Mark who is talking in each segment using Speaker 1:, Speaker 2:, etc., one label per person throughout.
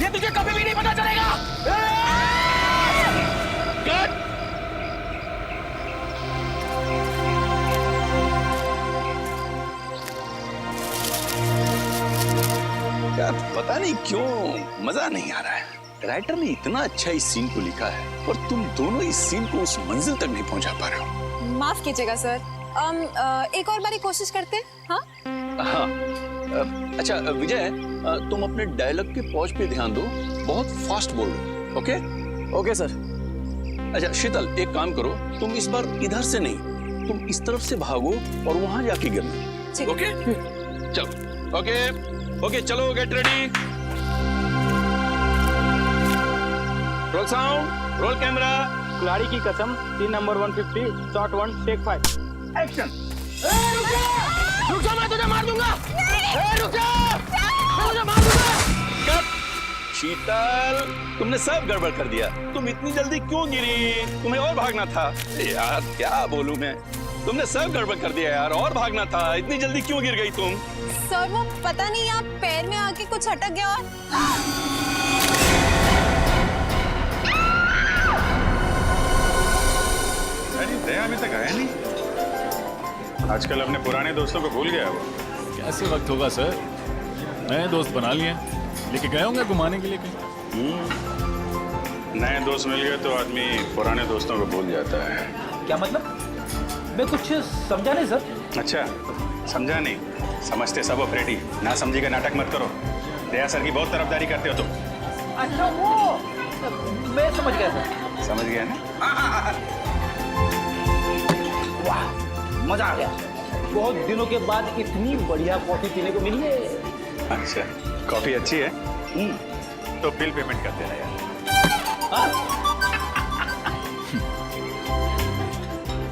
Speaker 1: ये तुझे कभी भी नहीं पता चलेगा। कट।
Speaker 2: यार पता नहीं क्यों मजा नहीं आ रहा है। राइटर ने इतना अच्छा इस सीन को लिखा है और तुम दोनों इस सीन को उस मंजिल तक नहीं पहुंचा पा रहे हो।
Speaker 3: माफ कीजिएगा सर, एक और बारी कोशिश करते हैं। हाँ
Speaker 2: हाँ अच्छा विजय, तुम अपने डायलॉग के पॉज पे ध्यान दो, बहुत फास्ट बोल रहे। Okay
Speaker 1: okay sir.
Speaker 2: अच्छा शीतल, एक काम करो, तुम इस बार इधर से नहीं, तुम इस तरफ से भागो और वहां जाके गिरना।
Speaker 3: ठीक है।
Speaker 2: ओके चलो। ओके ओके चलो, get ready, roll sound, roll camera.
Speaker 4: खिलाड़ी की कसम, scene number 150, shot 1, take 5, action.
Speaker 1: रुक जा, मैं तुझे मार दूंगा। रुक जा, मैं तुझे मार दूंगा।
Speaker 2: कट। शीतल, तुमने सब गड़बड़ कर दिया। तुम इतनी जल्दी क्यों गिरी? तुम्हें और भागना था। यार क्या बोलूं मैं, तुमने सब गड़बड़ कर दिया यार, और भागना था। इतनी जल्दी क्यों गिर गई तुम?
Speaker 3: सर वो पता नहीं, आप पैर में आके कुछ अटक गया और
Speaker 5: अरे दया अभी तक आया नहीं। आजकल अपने पुराने दोस्तों को भूल गया वो।
Speaker 6: कैसे वक्त होगा सर, नए दोस्त बना लिए, लेके गए होंगे घुमाने के लिए कहीं।
Speaker 5: नए दोस्त मिल गए तो आदमी पुराने दोस्तों को भूल जाता है।
Speaker 4: क्या मतलब? मैं कुछ समझा नहीं सर।
Speaker 5: अच्छा समझा नहीं, समझते सब हो फ्रेडी, ना समझी का नाटक मत करो। दया सर की बहुत तरफदारी करते हो तुम।
Speaker 4: अच्छा वो मैं समझ गया सर।
Speaker 5: समझ गया ना?
Speaker 4: वाह मजा आ गया, बहुत दिनों के बाद इतनी बढ़िया कॉफी पीने को मिली है।
Speaker 5: अच्छा कॉफी अच्छी है। तो बिल पेमेंट कर देना यार।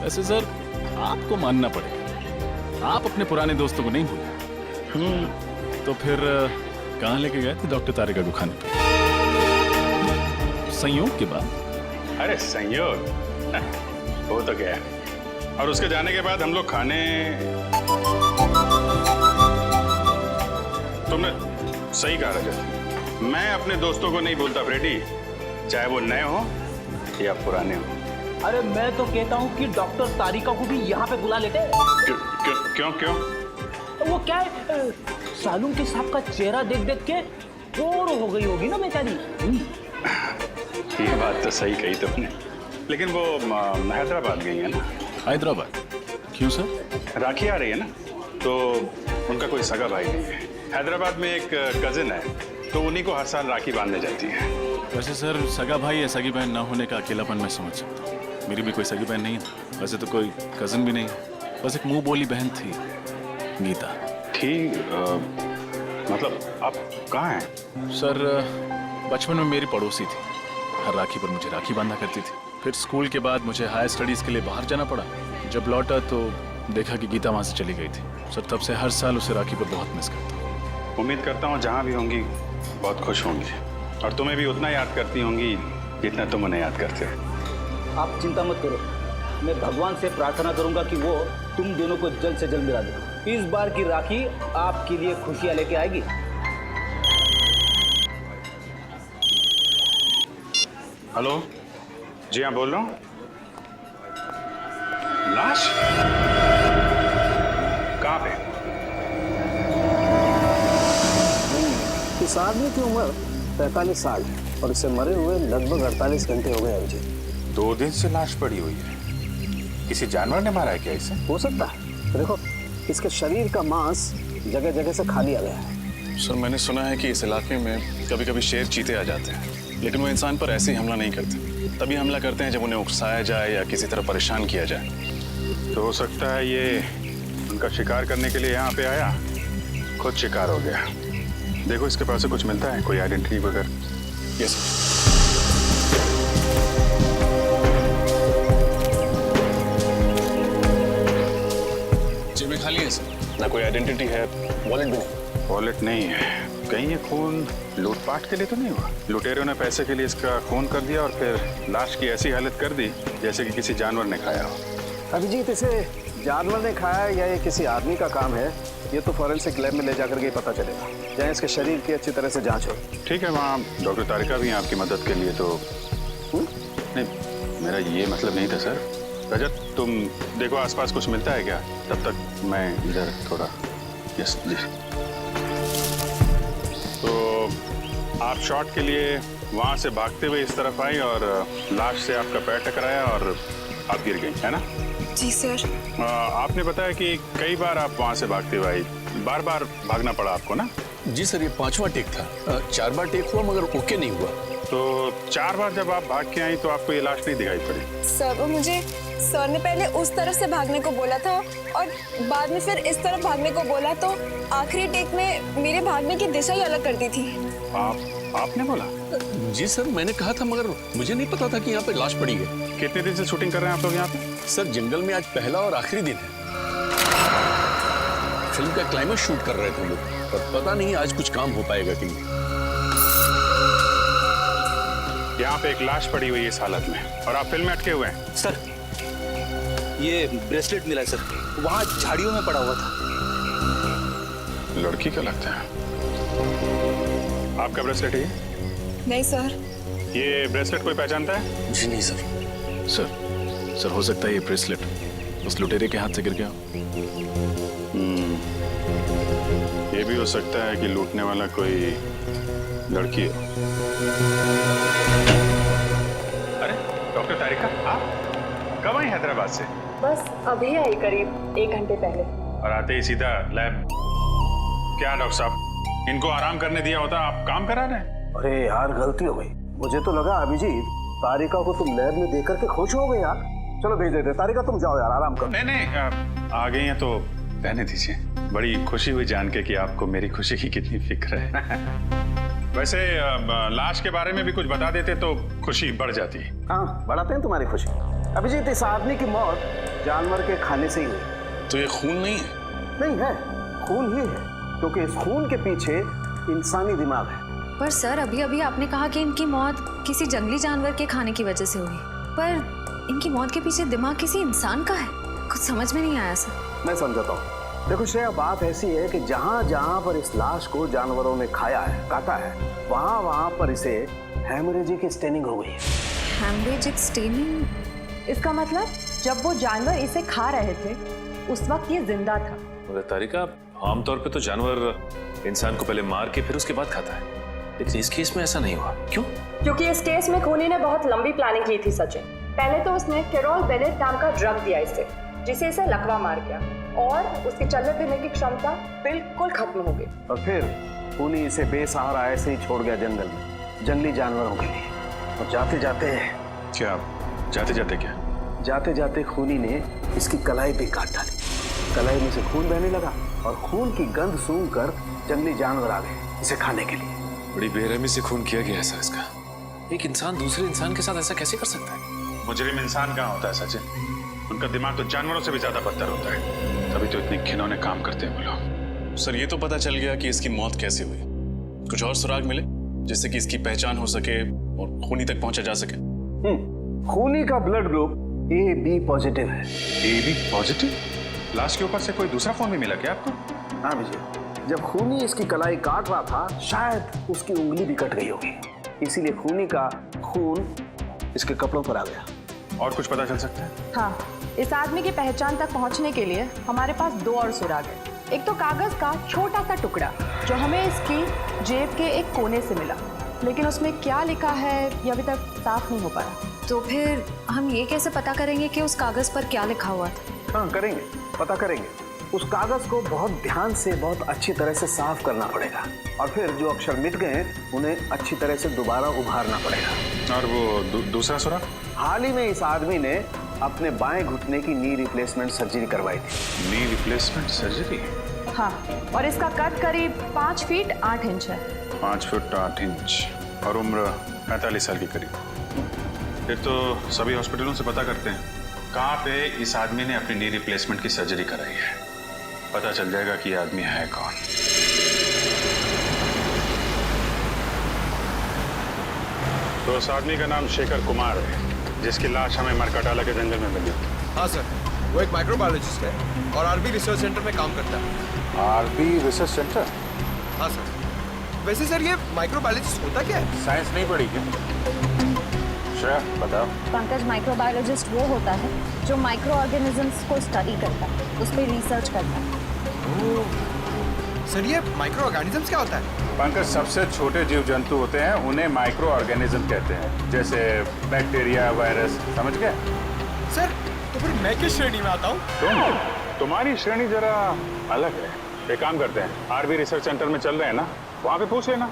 Speaker 6: वैसे सर आपको मानना पड़ेगा, आप अपने पुराने दोस्तों को नहीं भूले। तो फिर कहाँ लेके गए थे डॉक्टर तारिका को खाने पे? संयोग के बाद?
Speaker 5: अरे संयोग वो तो गया, और उसके जाने के बाद हम लोग खाने। तुमने सही कहा रजत, मैं अपने दोस्तों को नहीं भूलता फ्रेडी, चाहे वो नए हो या पुराने हो।
Speaker 4: अरे मैं तो कहता हूँ कि डॉक्टर तारिका को भी यहाँ पे बुला लेते।
Speaker 5: क्यों क्यों क्यों क्यों?
Speaker 4: वो क्या है, सालून के साहब का चेहरा देख देख के बोर हो गई होगी ना बेचारी।
Speaker 5: ये बात तो सही कही तुमने, लेकिन वो हैदराबाद गई है ना।
Speaker 6: हैदराबाद क्यों सर?
Speaker 5: राखी आ रही है ना, तो उनका कोई सगा भाई नहीं है। हैदराबाद में एक कजिन है, तो उन्हीं को हर साल राखी बांधने जाती है।
Speaker 6: वैसे सर सगा भाई या सगी बहन ना होने का अकेलापन मैं समझ सकता हूँ। मेरी भी कोई सगी बहन नहीं है, वैसे तो कोई कजिन भी नहीं है, बस एक मुंह बोली बहन थी, गीता।
Speaker 5: ठीक मतलब आप कहाँ हैं?
Speaker 6: सर बचपन में मेरी पड़ोसी थी, हर राखी पर मुझे राखी बांधा करती थी। फिर स्कूल के बाद मुझे हायर स्टडीज़ के लिए बाहर जाना पड़ा। जब लौटा तो देखा कि गीता वहाँ से चली गई थी। सर तब से हर साल उसे राखी पर बहुत मिस करता हूँ।
Speaker 5: उम्मीद करता हूँ जहाँ भी होंगी बहुत खुश होंगी, और तुम्हें भी उतना याद करती होंगी जितना तुम उन्हें याद करते हो।
Speaker 4: आप चिंता मत करो, मैं भगवान से प्रार्थना करूंगा कि वो तुम दोनों को जल्द से जल्द मिला दे। इस बार की राखी आपके लिए खुशियां लेके आएगी।
Speaker 5: हेलो जी हाँ बोल रहा हूँ। लाश कहाँ पे?
Speaker 7: इस आदमी की उम्र 45 साल है और इसे मरे हुए लगभग 48 घंटे हो गए मुझे।
Speaker 5: 2 दिन से लाश पड़ी हुई है, किसी जानवर ने मारा है क्या इसे?
Speaker 7: हो सकता है, देखो इसके शरीर का मांस जगह जगह से खा लिया गया है।
Speaker 6: सर मैंने सुना है कि इस इलाके में कभी कभी शेर चीते आ जाते हैं, लेकिन वो इंसान पर ऐसे ही हमला नहीं करते। तभी हमला करते हैं जब उन्हें उकसाया जाए या किसी तरह परेशान किया जाए।
Speaker 5: तो हो सकता है ये उनका शिकार करने के लिए यहाँ पे आया, खुद शिकार हो गया। देखो इसके पास से कुछ मिलता है, कोई आइडेंटिटी वगैरह?
Speaker 6: यस जी में खाली है सर, ना कोई आइडेंटिटी है, वॉलेट भी नहीं।
Speaker 5: वॉलेट नहीं है, कहीं ये खून लूटपाट के लिए तो नहीं हुआ? लुटेरों ने पैसे के लिए इसका खून कर दिया और फिर लाश की ऐसी हालत कर दी जैसे कि किसी जानवर ने खाया हो।
Speaker 7: अभिजीत, इसे जानवर ने खाया या ये किसी आदमी का काम है, ये तो फॉरेंसिक लैब में ले जाकर के पता चलेगा, जहाँ इसके शरीर की अच्छी तरह से जांच हो।
Speaker 5: ठीक है, वहाँ डॉक्टर तारिका भी हैं आपकी मदद के लिए, तो नहीं, मेरा ये मतलब नहीं था सर। रजत, तुम देखो आसपास कुछ मिलता है क्या, तब तक मैं इधर थोड़ा। यस जी। तो आप शॉट के लिए वहाँ से भागते हुए इस तरफ आई और लाश से आपका पैर टकराया और आप गिर गई, है ना?
Speaker 3: जी सर।
Speaker 5: आपने बताया कि कई बार आप वहाँ से भागते हुए आई, बार बार भागना पड़ा आपको ना?
Speaker 8: जी सर, ये 5वां टेक था। 4 बार टेक हुआ मगर ओके नहीं हुआ।
Speaker 5: तो 4 बार जब आप भाग के आई तो आपको ये लाश नहीं दिखाई पड़ी?
Speaker 3: सर, वो मुझे सर ने पहले उस तरफ से भागने को बोला था और बाद में फिर इस तरफ भागने को बोला, तो आखिरी टेक में मेरे भागने की दिशा ही अलग कर दी थी।
Speaker 5: आपने बोला?
Speaker 8: जी सर, मैंने कहा था मगर मुझे नहीं पता था कि यहाँ पे लाश पड़ी है।
Speaker 5: कितने दिन से शूटिंग कर रहे हैं आप लोग यहाँ पे?
Speaker 8: सर, जंगल में आज पहला और आखिरी दिन है। फिल्म का क्लाइमेक्स शूट कर रहे थे हम लोग, पर पता नहीं आज कुछ काम हो पाएगा कि नहीं।
Speaker 5: यहाँ पे एक लाश पड़ी हुई है इस हालत में और आप फिल्म में अटके हुए हैं।
Speaker 4: सर, ये ब्रेसलेट मिला है सर, वहाँ झाड़ियों में पड़ा हुआ था।
Speaker 5: लड़की का लगता है। आपका ब्रेसलेट है?
Speaker 3: नहीं सर।
Speaker 5: ये ब्रेसलेट कोई पहचानता है?
Speaker 8: जी नहीं सर।
Speaker 6: सर हो सकता है ये ब्रेसलेट उस लुटेरे के हाथ से गिर गया।
Speaker 5: ये भी हो सकता है कि लूटने वाला कोई लड़की हो। अरे डॉक्टर तारिका, आप कब आई हैदराबाद से?
Speaker 9: बस अभी आई, करीब 1 घंटे पहले।
Speaker 5: और आते ही सीधा लैब? क्या डॉक्टर साहब, इनको आराम करने दिया होता, आप काम करा रहे हैं?
Speaker 7: अरे यार, गलती हो गई। मुझे तो लगा अभिजीत तारिका को तुम लैब में देख करके खुश हो गए यार। चलो भेज देते। तारिका तुम जाओ यार, आराम करो।
Speaker 5: नहीं, आ गई हैं तो रहने दीजिए। बड़ी खुशी हुई जान के कि आपको मेरी खुशी की कितनी फिक्र है। वैसे लाश के बारे में भी कुछ बता देते तो खुशी बढ़ जाती है।
Speaker 7: हाँ, बढ़ाते हैं तुम्हारी खुशी। अभिजीत, इस आदमी की मौत जानवर के खाने से ही हुई।
Speaker 8: तो ये खून नहीं है?
Speaker 7: नहीं है, खून ही है, क्योंकि इस खून के पीछे इंसानी दिमाग है।
Speaker 10: पर सर, अभी अभी आपने कहा कि इनकी मौत किसी जंगली जानवर के खाने की वजह से हुई, पर इनकी मौत के पीछे दिमाग किसी इंसान का है। कुछ समझ में नहीं आया सर।
Speaker 7: मैं समझाता हूँ। देखो श्रेया, बात ऐसी है कि जहाँ जहाँ पर इस लाश को जानवरों ने खाया है, काटा है, वहाँ वहाँ पर इसे हेमरेजिक स्टेनिंग हो गई है।
Speaker 10: Haemorrhagic staining?
Speaker 9: इसका मतलब जब वो जानवर इसे खा रहे थे उस वक्त ये जिंदा था।
Speaker 11: मगर तारिका, आमतौर पे तो जानवर इंसान को पहले मार के फिर उसके बाद खाता है, लेकिन इस केस में ऐसा नहीं हुआ। क्यों?
Speaker 9: क्योंकि इस केस में खूनी ने बहुत लंबी प्लानिंग की थी सचिन। पहले तो उसने कैरोल बेनेट नाम का ड्रग दिया इसे, जिसे इसे लकवा मार गया और उसकी चलने फिरने की क्षमता बिल्कुल खत्म हो गई।
Speaker 7: और फिर खूनी इसे बेसहारा ऐसे ही छोड़ गया जंगल में, जंगली जानवरों के लिए। और जाते जाते खूनी ने इसकी कलाई भी काट डाली। कलाई में से खून बहने लगा और खून की गंध सूंघकर जंगली जानवर आ गए इसे खाने के लिए।
Speaker 11: बड़ी बेरहमी से खून किया गया ऐसा इसका। एक इंसान दूसरे इंसान के साथ ऐसा कैसे कर सकता है?
Speaker 5: मुजरिम इंसान कहाँ होता है सचिन? उनका दिमाग तो जानवरों से भी ज्यादा बदतर होता है, तभी तो इतने घिनौने काम करते हैं वो लोग।
Speaker 6: सर, ये तो पता चल गया कि इसकी मौत कैसे हुई। कुछ और सुराग मिले जिससे कि इसकी पहचान हो सके और खूनी तक पहुंचा जा सके?
Speaker 7: खूनी का ब्लड ग्रुप AB पॉजिटिव है।
Speaker 5: AB positive? लाश के ऊपर से कोई दूसरा फोन भी मिला क्या आपको?
Speaker 7: हाँ विजय, जब खूनी इसकी कलाई काट रहा था, शायद उसकी उंगली भी कट गई होगी, इसीलिए खूनी का खून इसके कपड़ों पर आ गया।
Speaker 5: और कुछ पता चल सकता है?
Speaker 9: हाँ, इस आदमी की पहचान तक पहुंचने के लिए हमारे पास 2 और सुराग है। एक तो कागज का छोटा सा टुकड़ा जो हमें इसकी जेब के एक कोने से मिला, लेकिन उसमें क्या लिखा है ये अभी तक साफ नहीं हो पाया।
Speaker 10: तो फिर हम ये कैसे पता करेंगे कि उस कागज पर क्या लिखा हुआ था?
Speaker 7: हाँ, करेंगे, पता करेंगे। उस कागज को बहुत ध्यान से, बहुत अच्छी तरह से साफ करना पड़ेगा और फिर जो अक्षर मिट गए उन्हें अच्छी तरह से दोबारा उभारना पड़ेगा।
Speaker 5: और वो दूसरा सुराग?
Speaker 7: हाल ही में इस आदमी ने अपने बाएं घुटने की नी रिप्लेसमेंट सर्जरी करवाई थी।
Speaker 5: Knee replacement surgery?
Speaker 9: हाँ, और इसका कद करीब 5 फीट 8 इंच है।
Speaker 5: 5 फुट 8 इंच और उम्र 45 साल के करीब। फिर तो सभी हॉस्पिटलों से पता करते हैं कहाँ पे इस आदमी ने अपनी नी रिप्लेसमेंट की सर्जरी कराई है, पता चल जाएगा कि ये आदमी है कौन। तो उस आदमी का नाम शेखर कुमार है, जिसकी लाश हमें मरकटाला के जंगल में मिली।
Speaker 1: हाँ सर। वो एक माइक्रोबायोलॉजिस्ट है और आरबी रिसर्च सेंटर में काम करता है।
Speaker 5: RB research centre?
Speaker 1: हाँ सर। वैसे सर ये माइक्रोबायोलॉजिस्ट होता क्या है?
Speaker 5: साइंस नहीं पढ़ी क्या? श्रेया बताओ।
Speaker 10: पंकज, माइक्रोबायोलॉजिस्ट वो होता है जो माइक्रो ऑर्गेनिजम्स को स्टडी करता है, उस पर रिसर्च करता है।
Speaker 1: सर ये माइक्रो ऑर्गेनिजम्स क्या होता है?
Speaker 5: पंकज, सबसे छोटे जीव जंतु होते हैं उन्हें माइक्रो ऑर्गेनिज्म कहते हैं, जैसे बैक्टीरिया, वायरस, समझ गए?
Speaker 1: सर तो फिर मैं किस श्रेणी में आता हूँ?
Speaker 5: तुम्हारी श्रेणी जरा अलग है। एक काम करते हैं, आरबी रिसर्च सेंटर में चल रहे हैं ना, वहाँ पे पूछ लेना।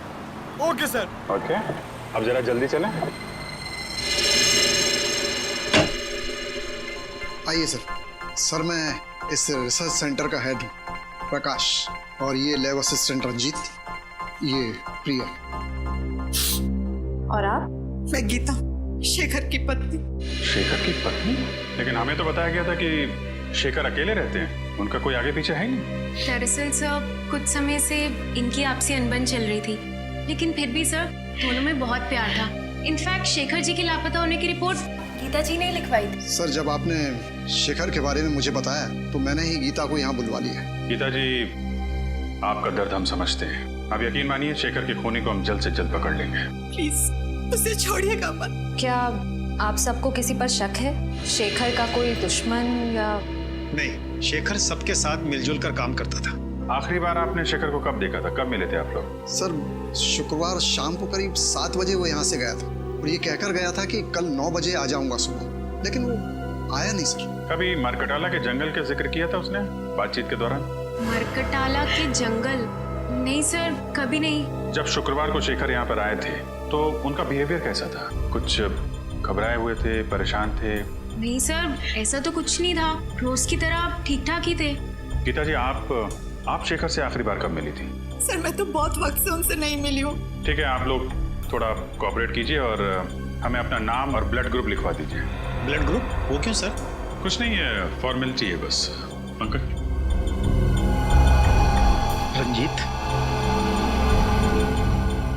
Speaker 1: Okay sir.
Speaker 5: ओके, अब जरा जल्दी चलें।
Speaker 12: आइए सर। सर मैं इस रिसर्च सेंटर का हेड हूँ, प्रकाश, और ये लैब असिस्टेंट रंजीत, ये प्रिया।
Speaker 10: और आप?
Speaker 13: मैं गीता, शेखर की पत्नी।
Speaker 5: शेखर की पत्नी? लेकिन हमें तो बताया गया था कि शेखर अकेले रहते हैं, उनका कोई आगे पीछे है ही नहीं।
Speaker 14: दरअसल सर कुछ समय से इनकी आपसी अनबन चल रही थी, लेकिन फिर भी सर दोनों में बहुत प्यार था। इनफैक्ट शेखर जी के लापता होने की रिपोर्ट गीता जी ने लिखवाई थी।
Speaker 12: सर जब आपने शेखर के बारे में मुझे बताया तो मैंने ही गीता को यहाँ बुलवा लिया।
Speaker 5: गीता जी, आपका दर्द हम समझते हैं। अब यकीन मानिए, शेखर के खूनी को हम जल्द से जल्द पकड़ लेंगे।
Speaker 13: प्लीज उसे छोड़िएगा मत।
Speaker 10: क्या आप सबको किसी पर शक है? शेखर का कोई दुश्मन या?
Speaker 12: नहीं, शेखर सबके साथ मिलजुल कर काम करता था।
Speaker 5: आखिरी बार आपने शेखर को कब देखा था? कब मिले थे आप लोग?
Speaker 12: सर शुक्रवार शाम को करीब 7 बजे वो यहाँ से गया था और ये कहकर गया था कि कल 9 बजे आ जाऊंगा सुबह, लेकिन वो आया नहीं सर।
Speaker 5: कभी मरकटाला के जंगल का जिक्र किया था उसने बातचीत के दौरान?
Speaker 14: मरकटाला के जंगल? नहीं सर, कभी नहीं।
Speaker 5: जब शुक्रवार को शेखर यहाँ पर आए थे तो उनका बिहेवियर कैसा था? कुछ घबराए हुए थे, परेशान थे?
Speaker 14: नहीं सर, ऐसा तो कुछ नहीं था, रोज की तरह ठीक ठाक ही थे।
Speaker 5: गीता जी, आप शेखर से आखिरी बार कब मिली थी?
Speaker 13: सर मैं तो बहुत वक्त से उनसे नहीं मिली हूँ।
Speaker 5: ठीक है, आप लोग थोड़ा कोऑपरेट कीजिए और हमें अपना नाम और ब्लड ग्रुप लिखवा दीजिए।
Speaker 12: Blood group? वो क्यों सर?
Speaker 5: कुछ नहीं है, फॉर्मेलिटी है बस। Pankaj.
Speaker 12: Ranjit,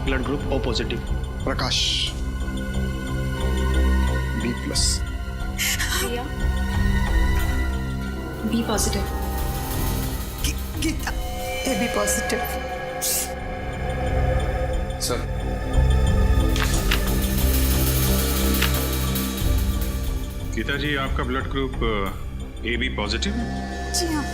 Speaker 12: blood group O positive. Prakash, B+।
Speaker 14: Priya, B positive.
Speaker 13: Geeta, AB positive.
Speaker 12: Sir
Speaker 5: Geeta ji, आपका ब्लड ग्रुप AB पॉजिटिव है?
Speaker 13: जी हाँ।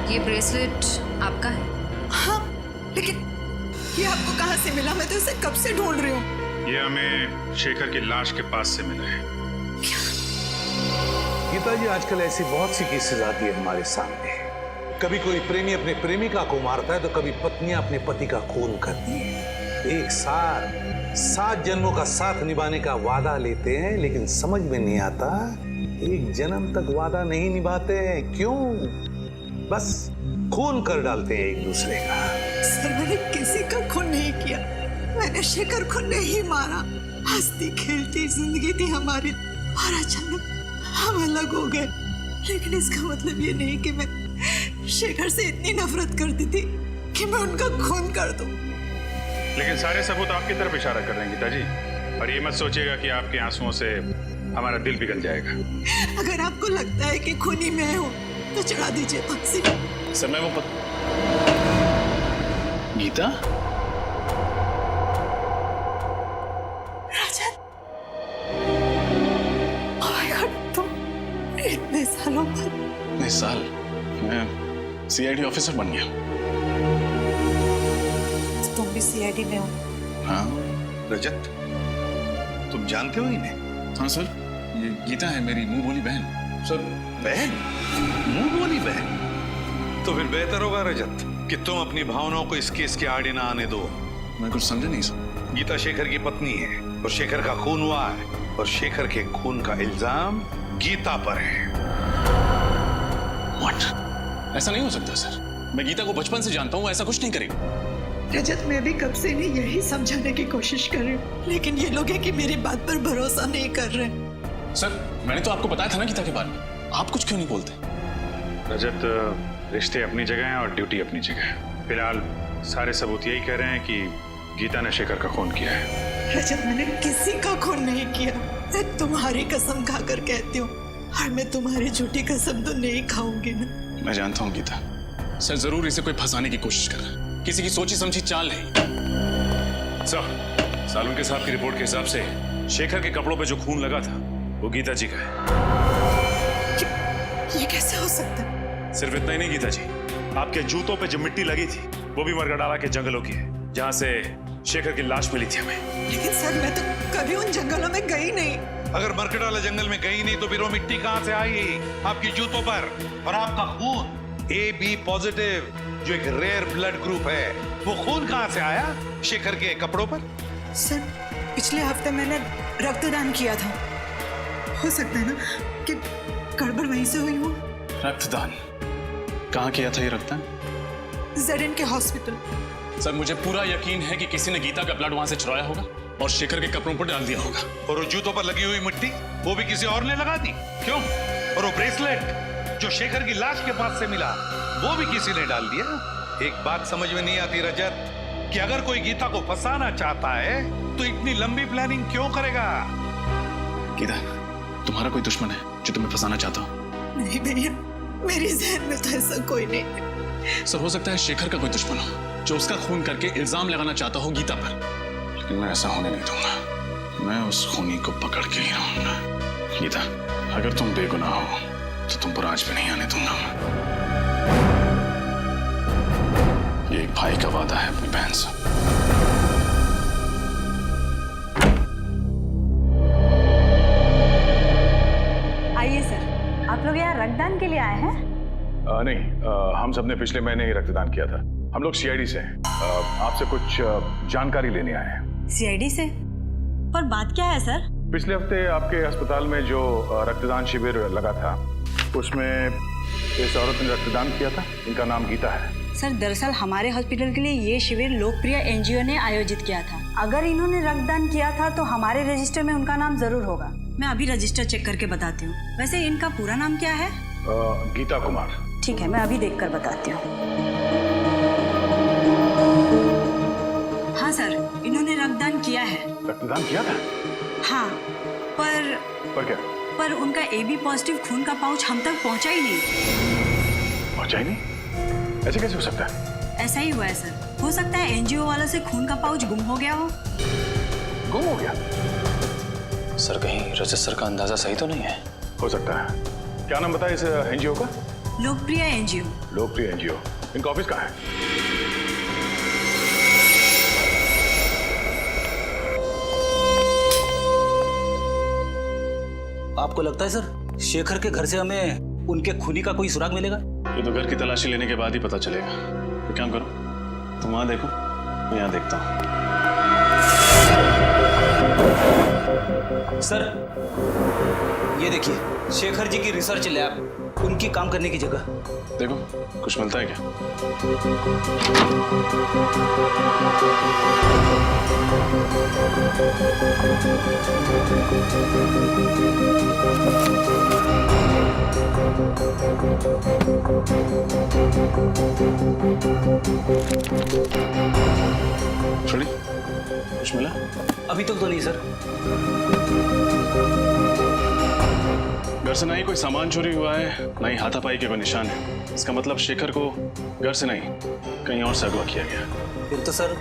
Speaker 10: ये ब्रेसलेट आपका है?
Speaker 13: हाँ, लेकिन ये आपको कहाँ से मिला? मैं तो इसे कब से ढूंढ रही हूँ।
Speaker 5: ये हमें शेखर की लाश के पास से मिला है।
Speaker 8: गीता जी, आजकल ऐसी बहुत सी केसेस आती है हमारे सामने। कभी कोई प्रेमी अपने प्रेमिका को मारता है तो कभी पत्नियां अपने पति का खून करती है। एक साथ 7 जन्मों का साथ निभाने का वादा लेते हैं, लेकिन समझ में नहीं आता एक जन्म तक वादा नहीं निभाते हैं। क्यों? बस खून कर डालते हैं एक दूसरे का।
Speaker 13: सर मैंने किसी का खून नहीं किया, मैंने शेखर को नहीं मारा। हंसती खेलती जिंदगी थी हमारी और अचानक हम अलग हो गए। लेकिन इसका मतलब ये नहीं कि मैं शेखर से इतनी नफरत करती थी कि मैं उनका खून कर दूं।
Speaker 5: लेकिन सारे सबूत आपकी तरफ इशारा कर रहे हैं गीता जी, और ये मत सोचिएगा कि आपके आंसुओं से हमारा दिल पिघल जाएगा।
Speaker 13: अगर आपको लगता है कि खूनी मैं हूँ तो चढ़ा दीजिए फांसी।
Speaker 6: सर मैं वो गीता?
Speaker 13: राजन, ओह माय गॉड, तुम इतने सालों बाद?
Speaker 6: इतने साल? मैं CID ऑफिसर बन गया।
Speaker 13: तुम भी CID में हो?
Speaker 6: हाँ।
Speaker 8: रजत, तुम जानते हो इन्हें?
Speaker 6: हाँ सर, ये गीता है मेरी मुंह बोली बहन। सर
Speaker 8: बहन? मुंह बोली बहन? तो फिर बेहतर होगा रजत कि तुम अपनी भावनाओं को इस केस के आड़े ना आने दो।
Speaker 6: मैं कुछ समझा नहीं सर।
Speaker 8: गीता शेखर की पत्नी है और शेखर का खून हुआ है, और शेखर के खून का इल्जाम गीता पर है।
Speaker 6: What? ऐसा नहीं हो सकता सर, मैं गीता को बचपन से जानता हूँ, ऐसा कुछ नहीं करेगी।
Speaker 13: रजत, मैं भी कब से इन्हें यही समझाने की कोशिश कर रही हूँ, लेकिन ये लोग हैं कि मेरी बात पर भरोसा नहीं कर रहे।
Speaker 6: सर मैंने तो आपको बताया था ना गीता के बारे में, आप कुछ क्यों नहीं बोलते?
Speaker 5: रजत, रिश्ते अपनी जगह हैं और ड्यूटी अपनी जगह है। फिलहाल सारे सबूत यही कह रहे हैं कि गीता ने शेखर का खून किया है।
Speaker 13: रजत, मैंने किसी का खून नहीं किया। मैं तुम्हारी कसम खाकर कहती हूँ, और मैं तुम्हारी झूठी कसम तो नहीं खाऊंगी ना।
Speaker 6: मैं जानता हूँ गीता, सर जरूर इसे कोई फंसाने की कोशिश कर रहा है, किसी की सोची समझी चाल है।
Speaker 11: सर, सालुंके साहब की रिपोर्ट के हिसाब से शेखर के कपड़ों पे जो खून लगा था वो गीता जी का है।
Speaker 13: ये कैसे हो सकता है?
Speaker 11: सिर्फ इतना ही नहीं गीता जी, आपके जूतों पे जो मिट्टी लगी थी वो भी मरगडाला के जंगलों की है, जहाँ से शेखर की लाश मिली थी हमें।
Speaker 13: लेकिन सर, मैं तो कभी उन जंगलों में गई नहीं।
Speaker 8: अगर मरकटाला जंगल में गई नहीं तो फिर वो मिट्टी कहां से आई आपकी जूतों पर? और आपका खून AB पॉजिटिव, जो एक रेयर ब्लड ग्रुप है, वो खून कहां से आया शेखर के कपड़ों पर?
Speaker 13: सर, पिछले हफ्ते मैंने रक्तदान किया था। हो सकता है ना कि गड़बड़ वहीं से हुई हो।
Speaker 6: रक्तदान? कहाँ किया था ये रक्तदान?
Speaker 13: ZN के हॉस्पिटल।
Speaker 6: सर, मुझे पूरा यकीन है कि किसी ने गीता का ब्लड वहां से चुराया होगा और शेखर के कपड़ों पर डाल दिया होगा।
Speaker 8: और वो जूतों पर लगी हुई मिट्टी वो भी किसी और ने लगा दी? क्यों? और वो ब्रेसलेट जो शेखर की लाश के पास से मिला वो भी किसी ने डाल दिया? एक बात समझ में नहीं आती रजत, कि अगर कोई गीता को फंसाना चाहता है तो इतनी लंबी प्लानिंग क्यों करेगा?
Speaker 6: गीता, तुम्हारा कोई दुश्मन है जो तुम्हें फंसाना चाहता हो?
Speaker 13: नहीं भैया, मेरी जहन में तो ऐसा कोई नहीं।
Speaker 6: सर, हो सकता है शेखर का कोई दुश्मन हो जो उसका खून करके इल्जाम लगाना चाहता हो गीता पर, लेकिन मैं ऐसा होने नहीं दूंगा। मैं उस खूनी को पकड़ के ही रहूंगा। गीता, अगर तुम बेगुनाह हो तो तुम पर आज भी नहीं आने दूंगा। ये एक भाई का वादा है अपनी बहन से।
Speaker 15: आइए सर, आप लोग यहाँ रक्तदान के लिए आए हैं?
Speaker 5: नहीं, हम सबने पिछले महीने ही रक्तदान किया था। हम लोग CID से हैं। आपसे कुछ जानकारी लेने आए हैं।
Speaker 15: CID से? पर बात क्या है सर?
Speaker 5: पिछले हफ्ते आपके अस्पताल में जो रक्तदान शिविर लगा था उसमें इस औरत ने रक्तदान किया था। इनका नाम गीता है।
Speaker 15: सर, दरअसल हमारे हॉस्पिटल के लिए ये शिविर लोकप्रिय NGO ने आयोजित किया था। अगर इन्होंने रक्तदान किया था तो हमारे रजिस्टर में उनका नाम जरूर होगा। मैं अभी रजिस्टर चेक करके बताती हूँ। वैसे इनका पूरा नाम क्या है?
Speaker 5: गीता कुमार।
Speaker 15: ठीक है, मैं अभी देखकर बताती हूँ। हाँ सर, इन्होंने रक्तदान किया है।
Speaker 5: रक्तदान किया था?
Speaker 15: हाँ, पर
Speaker 5: क्या?
Speaker 15: पर उनका AB पॉजिटिव खून का पाउच हम तक पहुंचा ही नहीं।
Speaker 5: पहुंचा ही नहीं? ऐसे कैसे हो सकता है?
Speaker 15: ऐसा ही हुआ है सर। हो सकता है NGO वालों से खून का पाउच गुम हो गया हो।
Speaker 5: गुम हो गया?
Speaker 6: सर, कहीं रजत सर का अंदाजा सही तो नहीं है?
Speaker 5: हो सकता है। क्या नाम बताया इस NGO का?
Speaker 15: लोकप्रिय NGO।
Speaker 5: लोकप्रिय NGO। इनका ऑफिस कहाँ है?
Speaker 4: आपको लगता है सर शेखर के घर से हमें उनके खूनी का कोई सुराग मिलेगा?
Speaker 6: ये तो घर की तलाशी लेने के बाद ही पता चलेगा। तो क्या करो, तुम वहां देखो, मैं यहाँ देखता हूँ।
Speaker 4: सर, ये देखिए शेखर जी की रिसर्च लैब, उनकी काम करने की जगह।
Speaker 6: देखो, कुछ मिलता है क्या? छोड़ी, कुछ मिला?
Speaker 4: अभी तक तो नहीं सर।
Speaker 6: घर से ना ही कोई सामान चोरी हुआ है, ना ही हाथापाई के कोई निशान है। इसका मतलब शेखर को घर से नहीं कहीं और से अगवा किया गया।
Speaker 4: फिर तो सर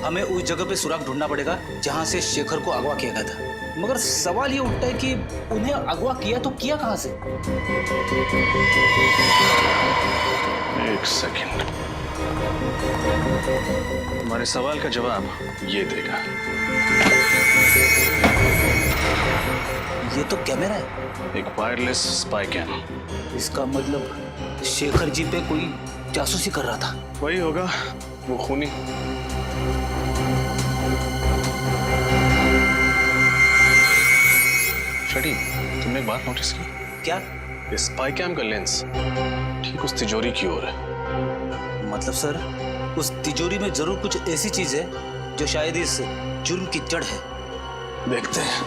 Speaker 4: हमें उस जगह पे सुराग ढूंढना पड़ेगा जहां से शेखर को अगवा किया गया था। मगर सवाल ये उठता है कि उन्हें अगवा किया तो किया कहां से?
Speaker 6: एक सेकंड, तुम्हारे सवाल का जवाब ये देगा।
Speaker 4: ये तो कैमरा है।
Speaker 6: एक वायरलेस स्पाई कैम।
Speaker 4: इसका मतलब शेखर जी पे कोई जासूसी कर रहा था।
Speaker 6: वही होगा, वो खूनी। शटी, तुमने एक बात नोटिस की?
Speaker 4: क्या?
Speaker 6: इस स्पाई कैम का लेंस ठीक उस तिजोरी की ओर है।
Speaker 4: मतलब सर उस तिजोरी में जरूर कुछ ऐसी चीज है जो शायद इस जुर्म की जड़ है।
Speaker 6: देखते हैं।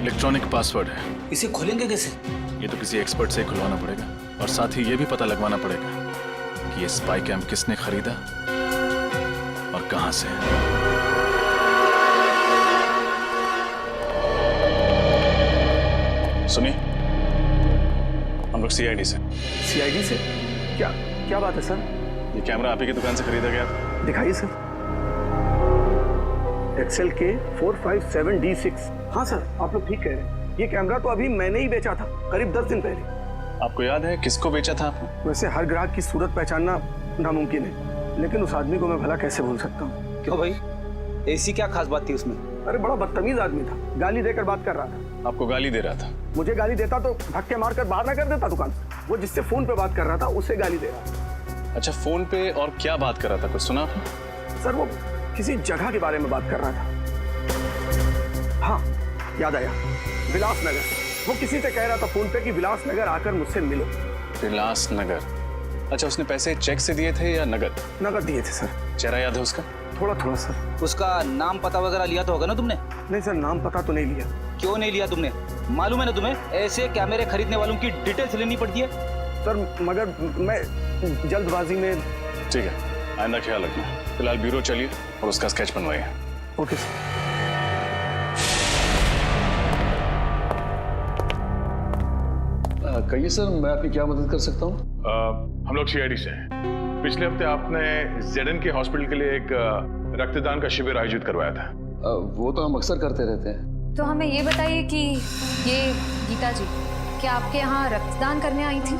Speaker 6: इलेक्ट्रॉनिक पासवर्ड है।
Speaker 4: इसे खोलेंगे कैसे?
Speaker 6: ये तो किसी एक्सपर्ट से खुलवाना पड़ेगा और साथ ही ये भी पता लगवाना पड़ेगा कि ये स्पाई कैम किसने खरीदा और कहां से। सुनिए, हम लोग सीआईडी से।
Speaker 7: सीआईडी से? क्या क्या बात है सर?
Speaker 6: ये कैमरा आप ही की दुकान से खरीदा गया था।
Speaker 7: दिखाइए सर। एक्सेल के 457D6। हाँ सर, आप लोग ठीक कह रहे हैं। ये कैमरा तो अभी मैंने ही बेचा था, करीब 10 दिन पहले।
Speaker 6: आपको याद है किसको बेचा था आपने?
Speaker 7: वैसे हर ग्राहक की सूरत पहचानना नामुमकिन है, लेकिन उस आदमी को मैं भला कैसे भूल सकता हूँ।
Speaker 4: क्यों भाई, ऐसी क्या खास बात थी उसमें?
Speaker 7: अरे बड़ा बदतमीज आदमी था, गाली देकर बात कर रहा था।
Speaker 6: आपको गाली दे रहा था?
Speaker 7: मुझे गाली देता तो धक्के मारकर बाहर ना कर देता दुकान से। वो जिससे फोन पे बात कर रहा था उसे गाली दे रहा था।
Speaker 6: अच्छा, फोन पे और क्या बात कर रहा था, कुछ सुना आपने?
Speaker 7: सर वो किसी जगह के बारे में बात कर रहा था। हाँ याद आया, विलासनगर। वो किसी से कह रहा था फोन पे कि विलासनगर आकर मुझसे मिलो।
Speaker 6: विलासनगर? अच्छा, उसने पैसे चेक से दिए थे या नगद?
Speaker 7: नगद दिए थे सर।
Speaker 6: चेहरा याद है उसका?
Speaker 7: थोड़ा थोड़ा सर।
Speaker 4: उसका नाम पता वगैरह लिया तो होगा ना तुमने?
Speaker 7: नहीं सर, नाम पता तो नहीं लिया।
Speaker 4: क्यों नहीं लिया तुमने? मालूम है ना तुम्हें, ऐसे कैमरे खरीदने वालों की डिटेल्स लेनी पड़ती है।
Speaker 7: सर मगर मैं जल्दबाजी में।
Speaker 6: ठीक है, आइंदा ख्याल रखना। फिलहाल ब्यूरो चलिए और उसका स्केच बनवाइए।
Speaker 7: Okay sir.
Speaker 16: कहिए सर, मैं आपकी क्या मदद कर सकता हूँ?
Speaker 5: हम लोग सीआईडी से हैं। पिछले हफ्ते आपने जेडन के हॉस्पिटल के लिए एक रक्तदान का शिविर आयोजित करवाया था।
Speaker 16: वो तो हम अक्सर करते रहते हैं।
Speaker 10: तो हमें ये बताइए कि ये गीता जी क्या आपके यहाँ रक्तदान करने आई थी?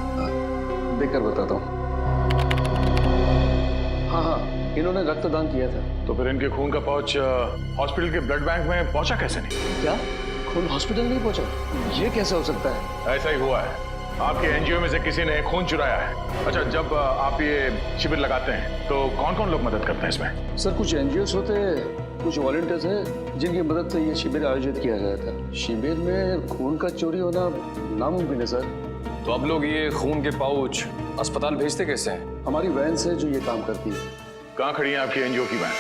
Speaker 16: देखकर बताता हूँ। हाँ हाँ, इन्होंने रक्तदान किया था।
Speaker 5: तो फिर इनके खून का पाउच हॉस्पिटल के ब्लड बैंक में पहुंचा कैसे नहीं?
Speaker 16: क्या खून हॉस्पिटल नहीं पहुंचा? ये कैसे हो सकता है?
Speaker 5: ऐसा ही हुआ है, आपके एनजीओ में से किसी ने खून चुराया है। अच्छा, जब आप ये शिविर लगाते हैं तो कौन कौन लोग मदद करते हैं इसमें?
Speaker 16: सर कुछ एनजीओस होते हैं, कुछ वॉलंटियर्स हैं जिनकी मदद से ये शिविर आयोजित किया गया था। शिविर में खून का चोरी होना नामुमकिन है सर।
Speaker 17: तो आप लोग ये खून के पाउच अस्पताल भेजते कैसे हैं?
Speaker 16: हमारी वैन से जो ये काम करती है।
Speaker 5: कहाँ खड़ी है आपकी एनजीओ की वैन?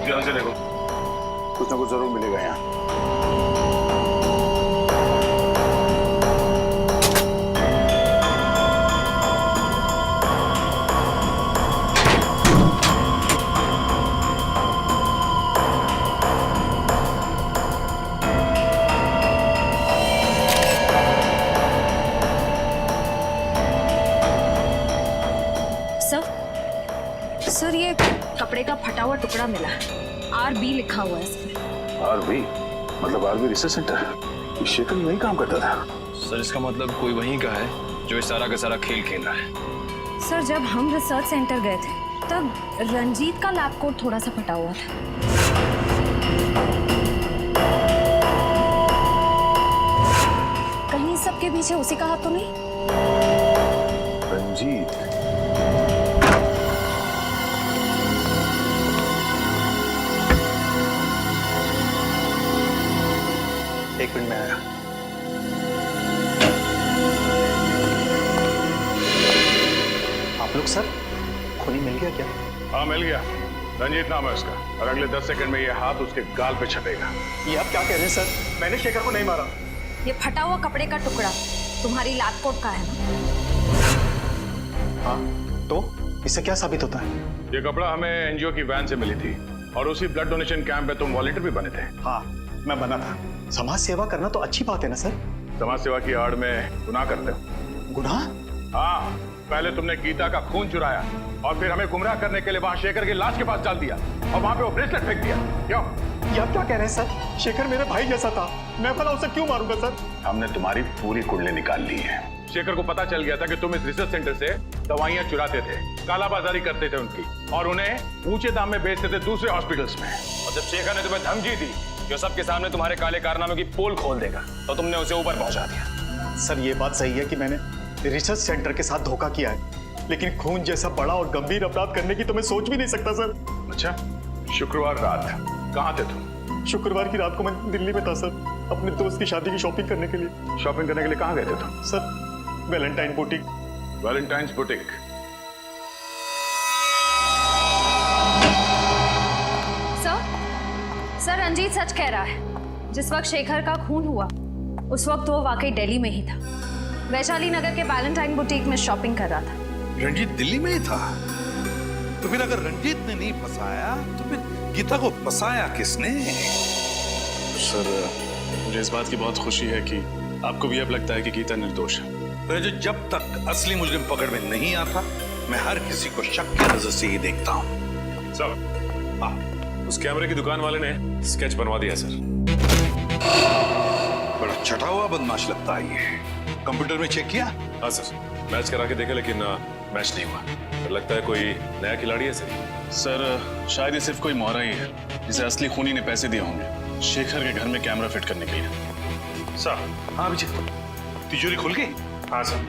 Speaker 5: ध्यान से देखो, कुछ ना कुछ जरूर मिलेगा यहाँ।
Speaker 10: सर ये कपड़े का फटा हुआ टुकड़ा मिला है, RB लिखा हुआ है इसमें।
Speaker 5: RB मतलब RB रिसर्च सेंटर? शेखर यही काम करता था?
Speaker 17: सर इसका मतलब कोई वहीं का है जो इस सारा का सारा खेल खेल रहा है।
Speaker 10: सर जब हम रिसर्च सेंटर गए थे तब रंजीत का लैब कोट थोड़ा सा फटा हुआ था। कहीं सबके पीछे उसी का हाथ तो नहीं?
Speaker 5: रंजीत?
Speaker 7: एक मिनट में आया। आप लोग सर, खूनी मिल गया क्या?
Speaker 5: हाँ मिल गया, रंजीत नाम है उसका, और अगले 10 सेकंड में ये हाथ उसके गाल पे छपेगा।
Speaker 7: ये आप क्या कह रहे हैं सर? मैंने शेखर को नहीं मारा।
Speaker 10: ये फटा हुआ कपड़े का टुकड़ा तुम्हारी लैब कोट का है ना?
Speaker 7: हाँ, तो इससे क्या साबित होता है?
Speaker 5: ये कपड़ा हमें एनजीओ की वैन से मिली थी और उसी ब्लड डोनेशन कैंप पे तुम वॉलंटियर भी बने थे।
Speaker 7: हाँ मैं बना था। समाज सेवा करना तो अच्छी बात है ना सर?
Speaker 5: समाज सेवा की आड़ में गुनाह करते हो।
Speaker 7: गुनाह?
Speaker 5: हाँ, पहले तुमने गीता का खून चुराया और फिर हमें गुमराह करने के लिए वहां शेखर की लाश के पास डाल दिया और वहां पे वो ब्रेसलेट फेंक दिया। क्यों?
Speaker 7: ये आप क्या कह रहे हैं सर? शेखर मेरे भाई जैसा था, मैं भला उसे क्यों मारूंगा सर?
Speaker 5: हमने तुम्हारी पूरी कुंडली निकाल ली है। शेखर को पता चल गया था कि तुम इस रिसर्च सेंटर से दवाइयां चुराते थे, कालाबाजारी करते थे उनकी, और उन्हें ऊंचे दाम में बेचते थे दूसरे हॉस्पिटल्स में।
Speaker 17: और जब शेखर ने तुम्हें धमकी दी जो सबके सामने तुम्हारे काले कारनामों की पोल खोल देगा, तो तुमने उसे ऊपर पहुंचा दिया।
Speaker 7: सर ये बात सही है कि मैंने रिसर्च सेंटर के साथ धोखा किया है, लेकिन खून जैसा बड़ा और गंभीर अपराध करने की तो मैं सोच भी नहीं सकता सर।
Speaker 5: अच्छा, शुक्रवार रात कहाँ थे तुम?
Speaker 7: शुक्रवार की रात को मैं दिल्ली में था सर, अपने दोस्त की शादी की शॉपिंग करने के लिए।
Speaker 5: शॉपिंग करने के लिए कहाँ गए थे तुम?
Speaker 7: Sir Valentine boutique.
Speaker 5: Valentine's boutique?
Speaker 10: Sir Ranjit सच कह रहा है। जिस वक्त शेखर का खून हुआ उस वक्त वो वाकई दिल्ली में ही था। वैशाली नगर के वैलेंटाइन बुटीक में शॉपिंग कर रहा था।
Speaker 8: रंजीत दिल्ली में ही था? तो फिर अगर रंजीत ने नहीं फंसाया तो फिर गीता को फंसाया किसने?
Speaker 6: सर मुझे इस बात की बहुत खुशी है कि आपको भी अब लगता है कि गीता निर्दोष है।
Speaker 8: तो जब तक असली मुजरिम पकड़ में नहीं आता मैं हर किसी को शक की नजर से ही देखता हूँ।
Speaker 11: सर उस कैमरे की दुकान वाले ने स्केच बनवा दिया सर।
Speaker 8: बड़ा छटा हुआ बदमाश लगता है ये। कंप्यूटर में चेक किया?
Speaker 11: हाँ सर, मैच करा के देखा लेकिन मैच नहीं हुआ। तो लगता है कोई नया खिलाड़ी है
Speaker 6: सर शायद ये सिर्फ कोई मोहरा ही है जिसे असली खूनी ने पैसे दिए होंगे शेखर के घर में कैमरा फिट करने के लिए।
Speaker 11: सर
Speaker 8: हाँ विजय, तिजोरी खुल गई?
Speaker 11: हाँ सर,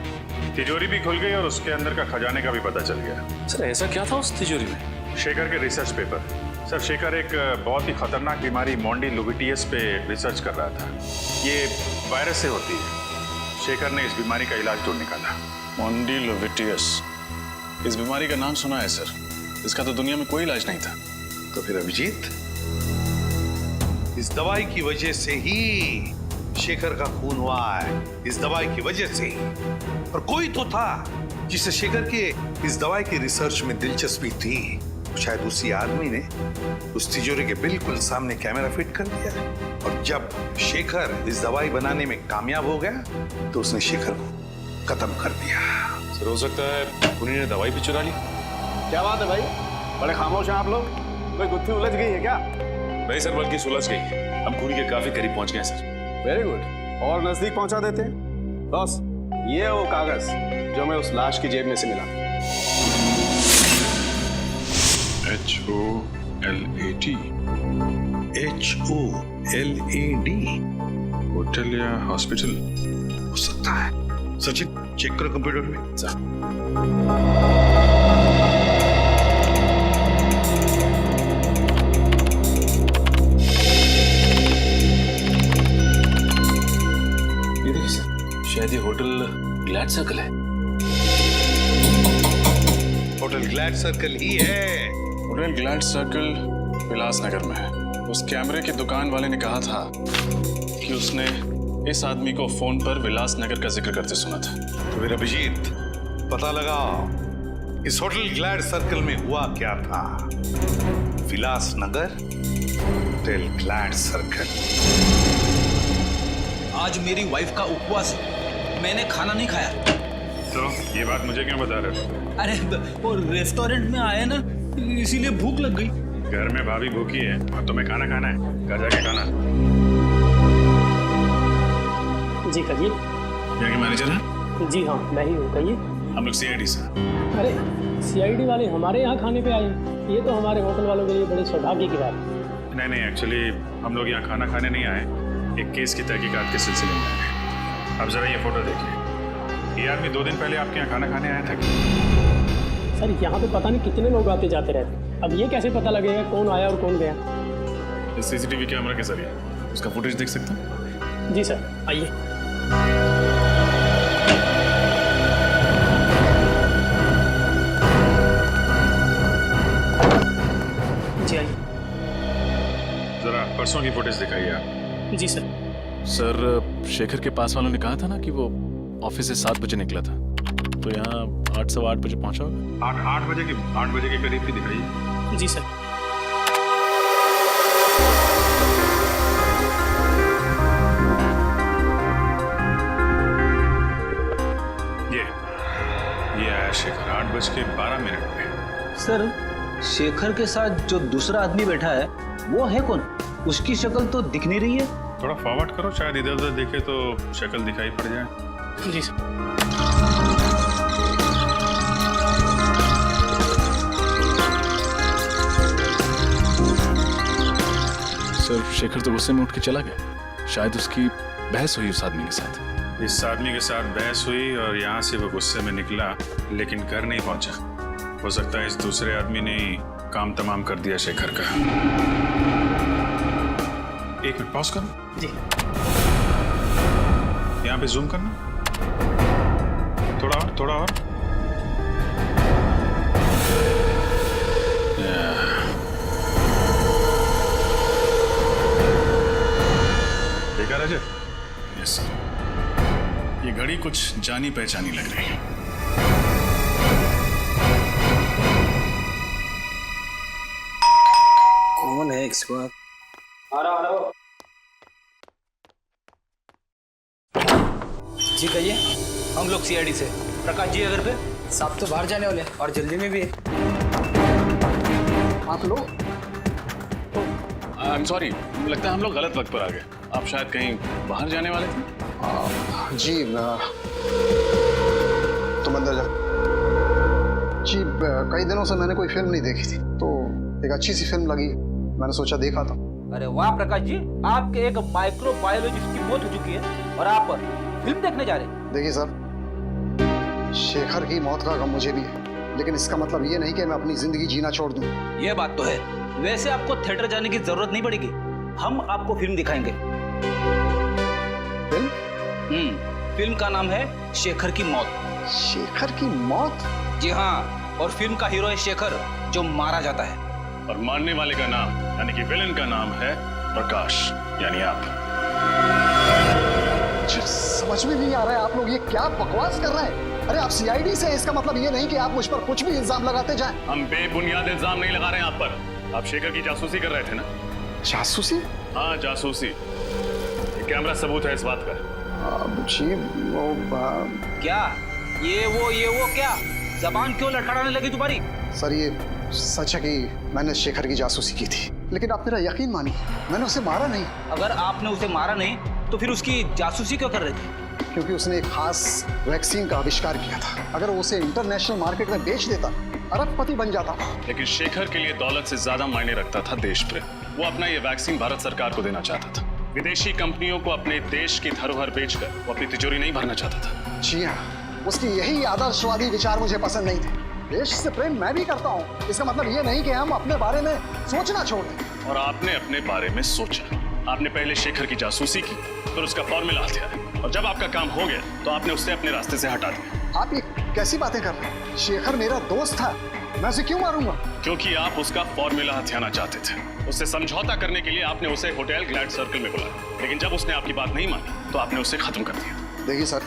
Speaker 11: तिजोरी भी खुल गई और उसके अंदर का खजाने का भी पता चल गया।
Speaker 6: सर ऐसा क्या था उस तिजोरी में?
Speaker 11: शेखर के रिसर्च पेपर। सर शेखर एक बहुत ही खतरनाक बीमारी मोंडिलोविटियस पे रिसर्च कर रहा था। ये वायरस से होती है। शेखर ने इस बीमारी का इलाज ढूंढ निकाला।
Speaker 6: मोंडिलोविटियस, इस बीमारी का नाम सुना है सर, इसका तो दुनिया में कोई इलाज नहीं था।
Speaker 8: तो फिर अभिजीत इस दवाई की वजह से ही शेखर का खून हुआ है। इस दवाई की वजह से ही। और कोई तो था जिसे शेखर के इस दवाई की रिसर्च में दिलचस्पी थी। शायद उसी आदमी ने उस तिजोरी के बिल्कुल सामने कैमरा फिट कर दिया और जब शेखर इस दवाई बनाने में कामयाब हो गया तो उसने शेखर को खत्म कर दिया।
Speaker 11: सर हो सकता है खूनी ने दवाई भी चुरा ली।
Speaker 7: क्या बात है भाई, बड़े खामोश हैं आप लोग। कोई गुत्थी उलझ गई है क्या?
Speaker 11: नहीं सर, बल्कि सुलझ गई। हम खूनी के काफी करीब पहुंच गए सर।
Speaker 7: वेरी गुड, और नजदीक पहुंचा देते हैं। बॉस ये है वो कागज जो हमें उस लाश की जेब में से मिला।
Speaker 5: HOLAD
Speaker 8: HOLAD
Speaker 5: होटल या हॉस्पिटल
Speaker 8: हो सकता है। सचिन चेक करो कंप्यूटर में।
Speaker 6: ये देखिए सर, शायद ये होटल ग्लैड सर्कल है।
Speaker 8: होटल ग्लैड सर्कल ही है।
Speaker 6: होटल ग्लैड सर्कल विलासनगर में है। उस कैमरे की दुकान वाले ने कहा था कि उसने इस आदमी को फोन पर विलासनगर का जिक्र करते सुना था।
Speaker 8: तो फिर अभिजीत पता लगाओ इस होटल ग्लैड सर्कल में हुआ क्या था। Vilasnagar, hotel glad circle.
Speaker 4: आज मेरी वाइफ का उपवास है, मैंने खाना नहीं खाया।
Speaker 11: तो ये बात मुझे क्यों बता रहे हो?
Speaker 4: अरे वो रेस्टोरेंट में आए ना, इसीलिए भूख लग गई।
Speaker 11: घर में भाभी भूखी है और तुम्हें खाना खाना है, घर जाके खाना।
Speaker 18: जी कहिए।
Speaker 6: यहाँ के मैनेजर हैं?
Speaker 18: जी हाँ, मैं ही हूँ, कहिए।
Speaker 6: हम लोग CID से।
Speaker 18: अरे CID वाले हमारे यहाँ खाने पे आए हैं, ये तो हमारे होटल वालों के लिए बड़े सौभाग्य की बात है।
Speaker 11: नहीं एक्चुअली हम लोग यहाँ खाना खाने नहीं आए, एक केस की तहकीकात के सिलसिले में आए। अब जरा ये फोटो देखिए। ये आदमी 2 दिन पहले आपके यहाँ खाना खाने आया था क्या?
Speaker 18: सर यहाँ पे पता नहीं कितने लोग आते जाते रहते, अब ये कैसे पता लगेगा कौन आया और कौन गया?
Speaker 6: इस CCTV कैमरा के जरिए उसका फुटेज देख सकते हैं?
Speaker 18: जी सर, आइए। जी आइए।
Speaker 11: जरा परसों की फुटेज दिखाइए आप।
Speaker 18: जी सर।
Speaker 6: सर शेखर के पास वालों ने कहा था ना कि वो ऑफिस से 7 बजे निकला था, तो यहाँ 8 सवा 8 बजे पहुंचा होगा।
Speaker 11: 8 बजे के करीब भी दिखाइए।
Speaker 18: जी सर।
Speaker 11: ये आया शेखर 8:12 पे।
Speaker 4: सर शेखर के साथ जो दूसरा आदमी बैठा है वो है कौन? उसकी शक्ल तो दिख नहीं रही है।
Speaker 11: थोड़ा फॉरवर्ड करो, शायद इधर उधर देखे तो शक्ल दिखाई पड़ जाए।
Speaker 18: जी सर।
Speaker 6: सर शेखर तो गुस्से में उठ के चला गया। शायद उसकी बहस हुई उस आदमी के साथ।
Speaker 11: इस आदमी के साथ बहस हुई और यहाँ से वो गुस्से में निकला, लेकिन घर नहीं पहुंचा। हो सकता है इस दूसरे आदमी ने काम तमाम कर दिया शेखर का। 1 मिनट पॉज करो।
Speaker 18: जी।
Speaker 11: यहाँ पे जूम करना, थोड़ा और।
Speaker 5: रजत?
Speaker 6: Yes sir. ये घड़ी कुछ जानी पहचानी लग रही है।
Speaker 4: कौन है इस वक्त?
Speaker 17: आ रहा
Speaker 4: जी कहिए। हम लोग सीआईडी से। प्रकाश जी अगर पे साहब तो बाहर जाने वाले और जल्दी में भी है।
Speaker 12: आप लोग?
Speaker 6: आई एम सॉरी, लगता है हम लोग गलत वक्त पर आ गए। आप शायद कहीं बाहर जाने वाले थे?
Speaker 12: जी तुम अंदर जाओ। जी कई दिनों से मैंने कोई फिल्म नहीं देखी थी, तो एक अच्छी सी फिल्म लगी, मैंने सोचा देखा था।
Speaker 4: अरे वाह प्रकाश जी, आपके एक माइक्रोबायोलॉजिस्ट की मौत हो चुकी है और आप फिल्म देखने जा रहे हैं।
Speaker 12: देखिए सर, शेखर की मौत का गम मुझे भी है, लेकिन इसका मतलब ये नहीं कि मैं अपनी जिंदगी जीना छोड़ दूं।
Speaker 4: ये बात तो है। वैसे आपको थिएटर जाने की जरूरत नहीं पड़ेगी, हम आपको फिल्म दिखाएंगे।
Speaker 12: फिल्म?
Speaker 4: फिल्म का नाम है शेखर की मौत।
Speaker 12: शेखर की मौत?
Speaker 4: जी हाँ, और फिल्म का हीरो है शेखर, जो मारा जाता है।
Speaker 6: और मारने वाले का नाम यानी कि विलन का नाम है प्रकाश, यानी आप।
Speaker 12: समझ में नहीं आ रहा है आप लोग ये क्या बकवास कर रहे हैं। अरे आप सीआईडी से हैं, इसका मतलब ये नहीं कि आप मुझ पर कुछ भी इल्जाम लगाते जाएं।
Speaker 6: हम बेबुनियाद इल्जाम नहीं लगा रहे हैं आप पर। आप शेखर की जासूसी कर रहे थे ना?
Speaker 12: जासूसी?
Speaker 6: हाँ जासूसी। ये कैमरा सबूत है इस बात का।
Speaker 12: जी वो
Speaker 4: क्या ये वो क्या जबान क्यों लड़खड़ाने लगी तुम्हारी?
Speaker 12: सर ये सच है कि मैंने शेखर की जासूसी की थी, लेकिन आप मेरा यकीन मानिए, मैंने उसे मारा नहीं।
Speaker 4: अगर आपने उसे मारा नहीं तो फिर उसकी जासूसी क्यों कर रहे थे?
Speaker 12: क्योंकि उसने एक खास वैक्सीन का आविष्कार किया था। अगर वो उसे इंटरनेशनल मार्केट में बेच देता, अरबपति बन जाता।
Speaker 6: लेकिन शेखर के लिए दौलत से ज्यादा मायने रखता था देश प्रेम। वो अपना ये वैक्सीन भारत सरकार को देना चाहता था। विदेशी कंपनियों को अपने देश की धरोहर बेचकर वो अपनी तिजोरी नहीं भरना चाहता था।
Speaker 12: जी हाँ, उसकी यही आदर्शवादी विचार मुझे पसंद नहीं थे। देश से प्रेम मैं भी करता हूँ, इसका मतलब ये नहीं कि हम अपने बारे में सोचना छोड़ दें।
Speaker 6: और आपने अपने बारे में सोचा। आपने पहले शेखर की जासूसी की, फिर उसका फॉर्मूला हथियाया, और जब आपका काम हो गया तो आपने उससे अपने रास्ते से हटा दिया।
Speaker 12: आप ये कैसी बातें कर रहे हैं? शेखर मेरा दोस्त था, मैं उसे क्यों मारूंगा?
Speaker 6: क्योंकि आप उसका फॉर्मूला हथियाना चाहते थे। उससे समझौता करने के लिए आपने उसे होटल ग्लैड सर्कल में बुलाया, लेकिन जब उसने आपकी बात नहीं मानी तो आपने उसे खत्म कर दिया।
Speaker 12: देखिए सर,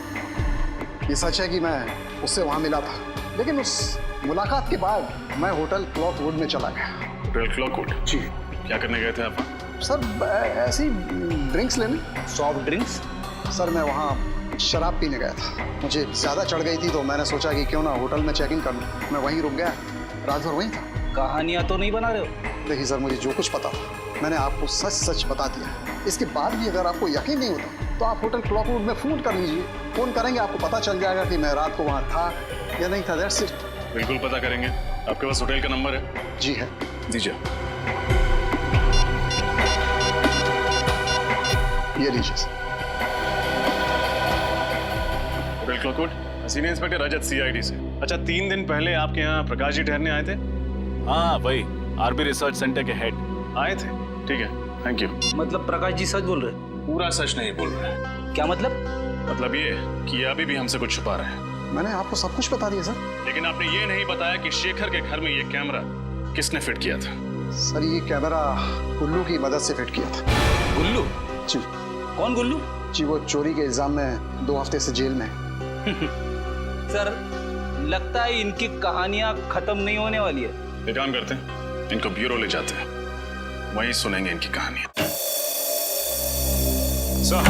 Speaker 12: ये सच है कि मैं उससे वहां मिला था, लेकिन उस मुलाकात के बाद मैं होटल क्लॉकवुड में चला गया।
Speaker 6: होटल क्लॉकवुड?
Speaker 12: जी।
Speaker 6: क्या करने गए थे आप?
Speaker 12: सर ऐसी ड्रिंक्स लेने।
Speaker 4: Soft drinks?
Speaker 12: सर मैं वहाँ शराब पीने गया था, मुझे ज़्यादा चढ़ गई थी तो मैंने सोचा कि क्यों ना होटल में चेक इन कर लूँ। मैं वहीं रुक गया, रात भर वहीं था।
Speaker 4: कहानियाँ तो नहीं बना रहे हो?
Speaker 12: देखिए सर, मुझे जो कुछ पता था मैंने आपको सच सच बता दिया। इसके बाद भी अगर आपको यकीन नहीं होता तो आप होटल क्लॉकवुड में फ़ोन कर लीजिए। फ़ोन करेंगे, आपको पता चल जाएगा कि मैं रात को वहाँ था या नहीं था। That's it.
Speaker 6: बिल्कुल पता करेंगे। आपके पास होटल का नंबर है?
Speaker 12: जी है।
Speaker 6: दीजिए।
Speaker 12: ये लीजिए सर।
Speaker 6: होटल क्लॉकवुड, सीनियर इंस्पेक्टर रजत, सीआईडी से। अच्छा, 3 दिन पहले आपके यहाँ प्रकाश जी ठहरने आए थे? हाँ वही, आरबी रिसर्च सेंटर के हेड आए थे। ठीक है, थैंक यू।
Speaker 4: मतलब प्रकाश जी सच बोल रहे?
Speaker 6: पूरा सच नहीं बोल रहे।
Speaker 4: क्या मतलब?
Speaker 6: मतलब ये कि अभी भी हमसे कुछ छुपा रहे हैं।
Speaker 12: मैंने आपको सब कुछ बता दिया सर।
Speaker 6: लेकिन आपने ये नहीं बताया कि शेखर के घर में ये कैमरा किसने फिट किया था?
Speaker 12: सर ये कैमरा गुल्लू की मदद से फिट किया था।
Speaker 4: गुल्लू?
Speaker 12: जी।
Speaker 4: कौन गुल्लू?
Speaker 12: जी वो चोरी के इल्जाम में 2 हफ्ते से जेल में है।
Speaker 4: सर लगता है इनकी कहानियां खत्म नहीं होने वाली है।
Speaker 6: एक काम करते हैं, इनको ब्यूरो ले जाते हैं, वहीं सुनेंगे इनकी कहानियां।
Speaker 11: सर,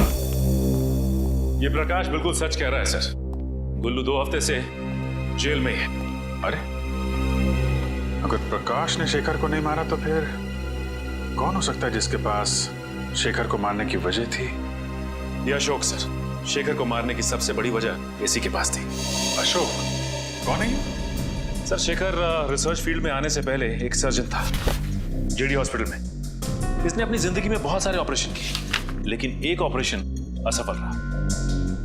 Speaker 11: ये प्रकाश बिल्कुल सच कह रहा है सर। गुल्लू 2 हफ्ते से जेल में ही है।
Speaker 5: अरे अगर प्रकाश ने शेखर को नहीं मारा तो फिर कौन हो सकता है जिसके पास शेखर को मारने की वजह थी?
Speaker 11: ये अशोक सर, शेखर को मारने की सबसे बड़ी वजह इसी के पास थी।
Speaker 5: अशोक? कौन है?
Speaker 11: सर शेखर रिसर्च फील्ड में आने से पहले एक सर्जन था जेडी हॉस्पिटल में। इसने अपनी जिंदगी में बहुत सारे ऑपरेशन किए, लेकिन एक ऑपरेशन असफल रहा।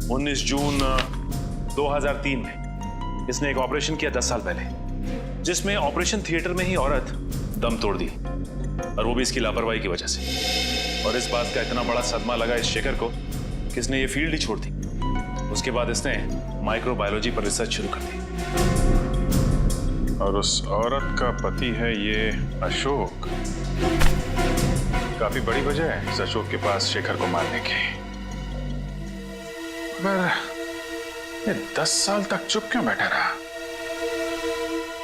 Speaker 11: 19 जून 2003 में इसने एक ऑपरेशन किया 10 साल पहले, जिसमें ऑपरेशन थिएटर में ही औरत दम तोड़ दी, और वो भी इसकी लापरवाही की वजह से। और इस बात का इतना बड़ा सदमा लगा इस शेखर को कि इसने ये फील्ड ही छोड़ दी। उसके बाद इसने माइक्रोबायोलॉजी पर रिसर्च शुरू कर दी।
Speaker 5: और उस औरत का पति है ये अशोक। काफी बड़ी वजह है इस अशोक के पास शेखर को मारने की। पर ये 10 साल तक चुप क्यों बैठा रहा?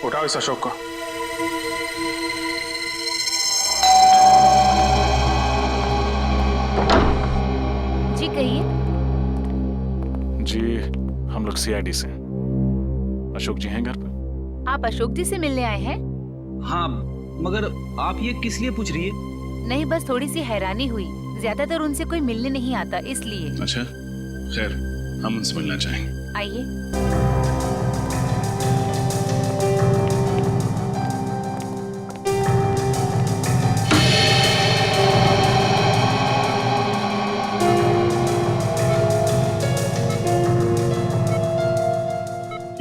Speaker 5: उठाओ इस अशोक को।
Speaker 19: जी कहिए।
Speaker 6: जी हम लोग सीआईडी से हैं। अशोक जी हैं घर पर?
Speaker 19: आप अशोक जी से मिलने आए हैं?
Speaker 4: हाँ, मगर आप ये किस लिए पूछ रही है?
Speaker 19: नहीं, बस थोड़ी सी हैरानी हुई। ज्यादातर उनसे कोई मिलने नहीं आता, इसलिए।
Speaker 6: अच्छा, खैर हम उनसे मिलना चाहेंगे।
Speaker 19: आइए।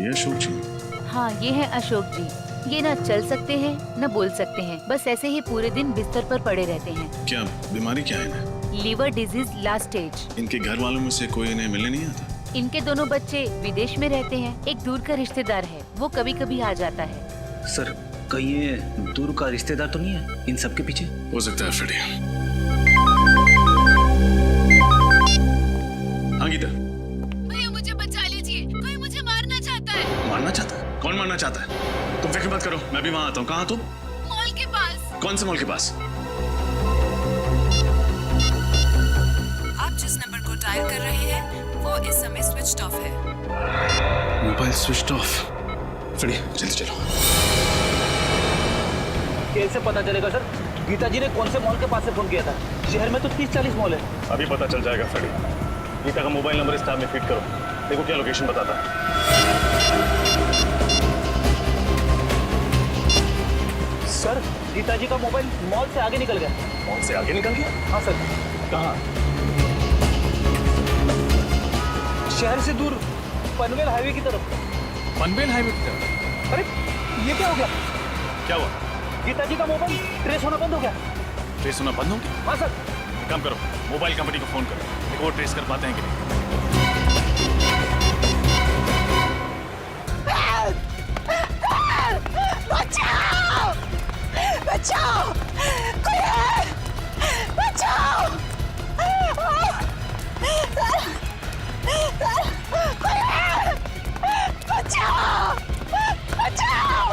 Speaker 6: ये अशोक जी?
Speaker 19: हाँ, ये है अशोक जी। ये ना चल सकते हैं न बोल सकते हैं, बस ऐसे ही पूरे दिन बिस्तर पर पड़े रहते हैं।
Speaker 6: क्या बीमारी क्या है इन्हें?
Speaker 19: Liver disease last stage.
Speaker 6: इनके घर वालों में से कोई इन्हें मिलने नहीं आता?
Speaker 19: इनके दोनों बच्चे विदेश में रहते हैं। एक दूर का रिश्तेदार है, वो कभी कभी आ जाता है।
Speaker 4: सर, कहीं ये दूर का रिश्तेदार तो नहीं है इन सब के पीछे?
Speaker 6: हो सकता है फ्रेडी। हाँ गीता,
Speaker 10: भैया मुझे बचा लीजिए, कोई मुझे मारना चाहता है।
Speaker 6: मारना चाहता है? कौन मारना चाहता है? तुम फिक्र मत करो, मैं भी वहाँ आता हूँ। कहाँ तुम?
Speaker 10: मॉल के पास।
Speaker 6: कौन से मॉल के पास?
Speaker 10: आप जिस नंबर को डायल कर रहे हैं वो इस समय स्विच्ड ऑफ है।
Speaker 6: Mobile switched off. फ्रेडी जल्दी चलो।
Speaker 4: कैसे पता चलेगा सर? गीता जी ने कौन से मॉल के पास से फोन किया था? शहर में तो 30-40 मॉल है।
Speaker 11: अभी पता चल जाएगा फ्रेडी। गीता का मोबाइल नंबर इस टैब में फीड करो, देखो क्या लोकेशन बताता है।
Speaker 4: सर, गीता जी का मोबाइल मॉल से आगे निकल गया।
Speaker 11: मॉल से आगे निकल गया?
Speaker 4: हाँ सर।
Speaker 11: कहाँ?
Speaker 4: शहर से दूर, पनवेल हाईवे की तरफ।
Speaker 6: पनवेल हाईवे की तरफ?
Speaker 4: अरे ये क्या हो गया?
Speaker 6: क्या हुआ?
Speaker 4: गीता जी का मोबाइल ट्रेस होना बंद हो गया।
Speaker 6: ट्रेस होना बंद हो गया?
Speaker 4: हाँ सर।
Speaker 6: काम करो, मोबाइल कंपनी को फोन करो, देखो वो ट्रेस कर पाते हैं कि नहीं।
Speaker 13: बचाओ! बचाओ! कोई है! बचाओ! कोई है! बचाओ! बचाओ!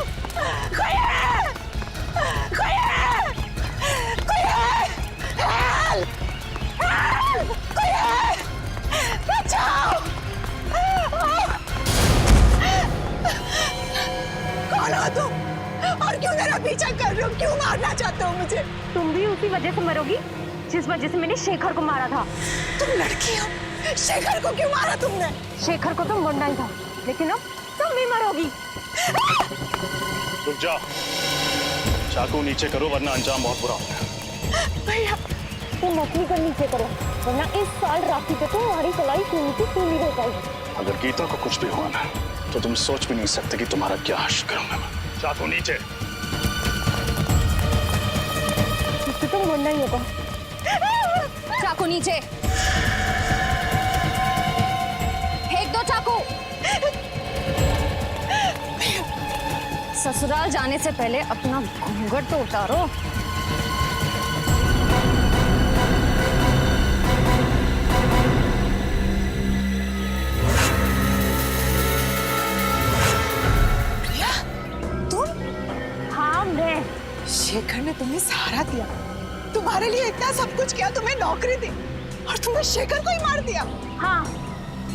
Speaker 13: कोई है! कोई है! कोई है! हेल्प! हेल्प! कोई है! बचाओ! कौन हो तुम? और क्यों मेरा पीछा कर रहे हो? क्यों मारना चाहते हो मुझे?
Speaker 9: तुम भी उसी वजह से मरोगी जिस वजह से मैंने शेखर को मारा था।
Speaker 13: तुम लड़की हो, शेखर को क्यों मारा तुमने?
Speaker 9: शेखर को तो मरना ही था, लेकिन अब तुम भी मरोगी।
Speaker 11: रुक जाओ, चाकू नीचे करो वरना अंजाम बहुत बुरा होगा।
Speaker 13: भैया,
Speaker 9: तुम अपनी कर नीचे करो, वरना इस साल राखी पे तो हमारी कलाई सुनी थी पूरी हो जाएगी।
Speaker 6: अगर गीता को कुछ भी हुआ ना, तो तुम सोच भी नहीं सकते कि तुम्हारा क्या हश्र करूंगा मैं।
Speaker 11: चाकू नीचे।
Speaker 9: इससे तो मरना ही होगा।
Speaker 10: चाकू नीचे। फेंक दो चाकू। ससुराल जाने से पहले अपना घूंघट तो उतारो।
Speaker 13: शेखर ने तुम्हें सहारा दिया, तुम्हारे लिए इतना सब कुछ किया, तुम्हें नौकरी दी, और तुमने शेखर को ही मार दिया।
Speaker 9: हाँ,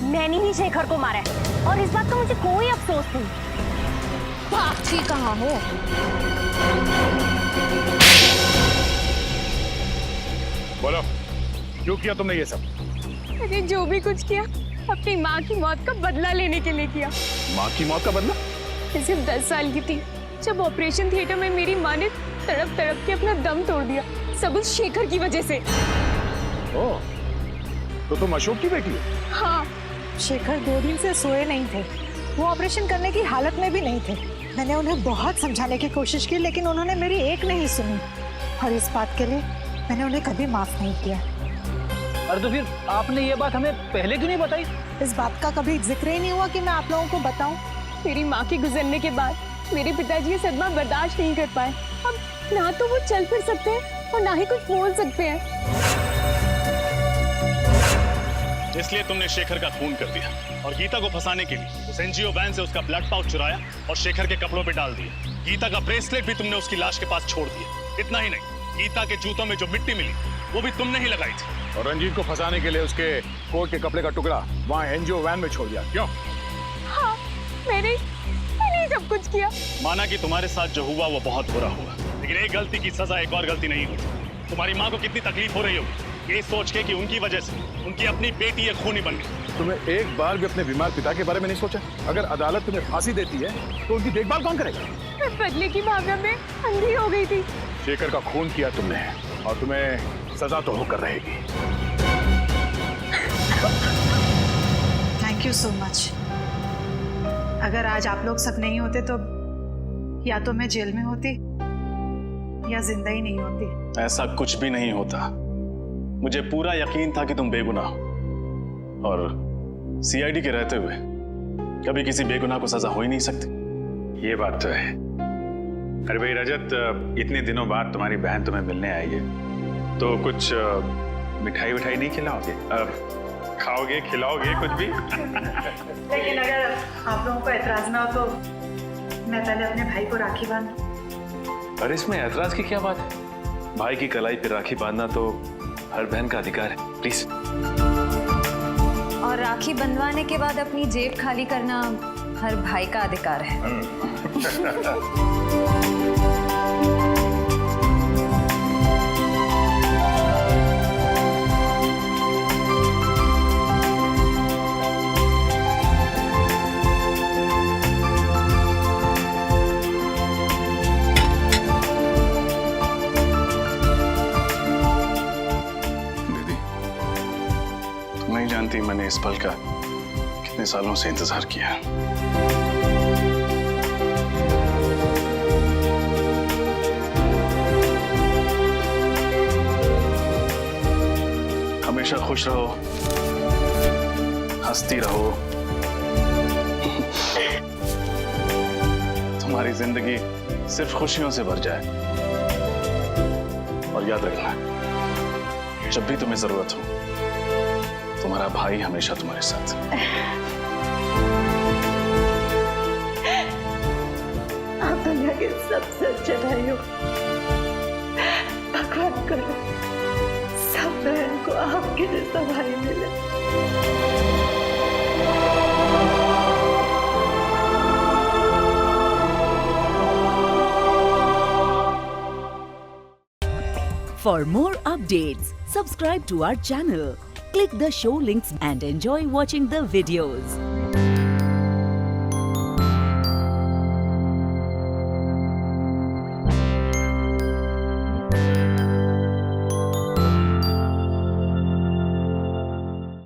Speaker 9: मैंने ही शेखर को मारा है, और इस बात का मुझे कोई अफसोस नहीं।
Speaker 10: भागती कहाँ हो?
Speaker 11: बोलो, क्यों किया तुमने ये सब?
Speaker 9: अरे जो भी कुछ किया, अपनी माँ की मौत का बदला लेने के लिए किया।
Speaker 11: माँ की मौत का बदला?
Speaker 9: मैं सिर्फ 10 साल की थी जब ऑपरेशन थिएटर में मेरी माँ ने तड़प तड़प के अपना दम तोड़ दिया, सब उस शेखर की वजह से।
Speaker 11: ओह, तो तुम अशोक की बेटी हो?
Speaker 13: हाँ, शेखर 2 दिन से सोए नहीं थे, वो ऑपरेशन करने की हालत में भी नहीं थे। मैंने उन्हें बहुत समझाने की कोशिश की, लेकिन उन्होंने मेरी एक नहीं सुनी, और इस बात के लिए मैंने उन्हें कभी माफ नहीं किया।
Speaker 4: अरे तो फिर आपने ये बात हमें पहले क्यों नहीं बताई?
Speaker 13: इस बात का कभी जिक्र ही नहीं हुआ कि मैं आप लोगों को बताऊं।
Speaker 9: मेरी माँ के गुजरने के बाद मेरे पिताजी ये सदमा बर्दाश्त नहीं कर पाए। अब ना तो वो चल फिर सकते हैं और ना ही कुछ बोल सकते हैं।
Speaker 6: इसलिए तुमने शेखर का खून कर दिया और गीता को फंसाने के लिए उस एनजीओ वैन से उसका ब्लड पाउच चुराया और शेखर के कपड़ों पे डाल दिया। गीता का ब्रेसलेट भी तुमने उसकी लाश के पास छोड़ दिया। इतना ही नहीं, गीता के जूतों में जो मिट्टी मिली वो भी तुमने ही लगाई थी।
Speaker 20: और रंजीत को फंसाने के लिए उसके कोट के कपड़े का टुकड़ा वहाँ एनजीओ वैन में छोड़ दिया, क्यों?
Speaker 9: हाँ, मैंने सब कुछ किया।
Speaker 6: माना कि तुम्हारे साथ जो हुआ वो बहुत बुरा हुआ, लेकिन एक गलती की सजा एक और गलती नहीं होती। तुम्हारी माँ को कितनी तकलीफ हो रही होगी ये सोच के कि उनकी वजह से उनकी अपनी बेटी एक खूनी बन गई।
Speaker 20: तुम्हें एक बार भी अपने बीमार पिता के बारे में नहीं सोचा? अगर अदालत तुम्हें फांसी देती है तो उनकी देखभाल कौन करेगा?
Speaker 9: मैं बदले की भावना में अंधी हो गई थी।
Speaker 20: शेखर का खून किया तुमने और तुम्हें सजा तो होकर रहेगी।
Speaker 13: Thank you so much. अगर आज आप लोग सब नहीं होते तो या तो मैं जेल में होती या जिंदा ही नहीं होती।
Speaker 6: ऐसा कुछ भी नहीं होता। मुझे पूरा यकीन था कि तुम बेगुनाह हो और सीआईडी के रहते हुए कभी किसी बेगुनाह को सजा हो ही नहीं सकती।
Speaker 5: ये बात तो है। अरे भाई रजत, इतने दिनों बाद तुम्हारी बहन तुम्हें मिलने आई है तो कुछ मिठाई विठाई नहीं खिलाओगे? खाओगे, खिलाओगे कुछ भी?
Speaker 13: लेकिन अगर आप लोगों को एतराज ना हो तो मैं पहले अपने भाई को राखी बांधूं।
Speaker 11: अरे इसमें ऐतराज की क्या बात है? भाई की कलाई पे राखी बांधना तो हर बहन का अधिकार है, प्लीज।
Speaker 10: और राखी बंधवाने के बाद अपनी जेब खाली करना हर भाई का अधिकार है।
Speaker 6: नहीं जानती मैंने इस पल का कितने सालों से इंतजार किया। हमेशा खुश रहो, हंसती रहो। तुम्हारी जिंदगी सिर्फ खुशियों से भर जाए। और याद रखना, जब भी तुम्हें जरूरत हो तुम्हारा भाई हमेशा तुम्हारे साथ।
Speaker 13: आप दुनिया के सबसे अच्छे भाई हो। भगवान करे सब बहन को आपके जैसा भाई मिले।
Speaker 21: For more updates, subscribe to our channel. Click the show links and enjoy watching the videos.